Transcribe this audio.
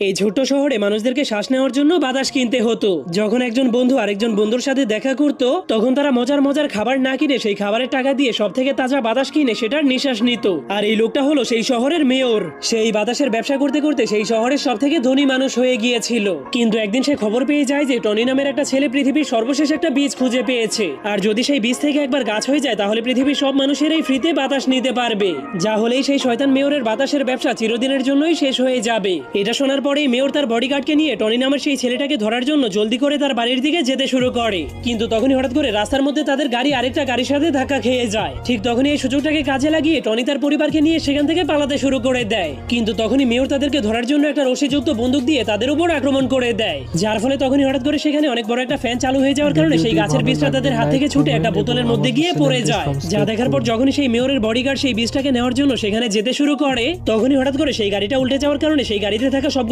এই ছোট্ট শহরে মানুষদেরকে শ্বাস নেওয়ার জন্য বাতাস কিনতে হতো। যখন একজন বন্ধু আরেকজন বন্ধুর সাথে দেখা করত, তখন তারা মজার মজার খাবার না কিনে সেই খাবারের টাকা দিয়ে সব থেকে তাজা বাতাস কিনে সেটার নিঃশ্বাস নিত। আর এই লোকটা হলো সেই শহরের মেয়র। সেই বাতাসের ব্যবসা করতে করতে সেই শহরের সব থেকে ধনী মানুষ হয়ে গিয়েছিল। কিন্তু একদিন সে খবর পেয়ে যায় যে টনি নামের একটা ছেলে পৃথিবীর সর্বশেষ একটা বীজ খুঁজে পেয়েছে, আর যদি সেই বীজ থেকে একবার গাছ হয়ে যায় তাহলে পৃথিবীর সব মানুষেরাই ফ্রিতে বাতাস নিতে পারবে। যা হলেই সেই শয়তান মেয়রের বাতাসের ব্যবসা চিরদিনের জন্যই শেষ হয়ে যাবে। এটা শোনার পরেই মেয়র তার বডিগার্ডকে নিয়ে টনি নামের সেই ছেলেটাকে ধরার জন্য জলদি করে তার বাড়ির দিকে যেতে শুরু করে। কিন্তু তখনই হঠাৎ করে রাস্তার মধ্যে তাদের গাড়ি আরেকটা গাড়ির সাথে ধাক্কা খেয়ে যায়। ঠিক তখনই এই সুযোগটাকে কাজে লাগিয়ে টনি তার পরিবারকে নিয়ে সেখান থেকে পালাতে শুরু করে দেয়। কিন্তু তখনই মেয়র তাদেরকে ধরার জন্য একটা রশিযুক্ত বন্দুক দিয়ে তাদের উপর আক্রমণ করে দেয়, যার ফলে তখনই হঠাৎ করে সেখানে অনেক বড় একটা ফ্যান চালু হয়ে যাওয়ার কারণে সেই গাছের বীজটা তাদের হাত থেকে ছুটে একটা বোতলের মধ্যে গিয়ে পড়ে যায়। যা দেখার পর যখনই সেই মেয়রের বডিগার্ড সেই বীজটাকে নেওয়ার জন্য সেখানে যেতে শুরু করে, তখনই হঠাৎ করে সেই গাড়িটা উল্টে যাওয়ার কারণে সেই গাড়িতে থাকা সব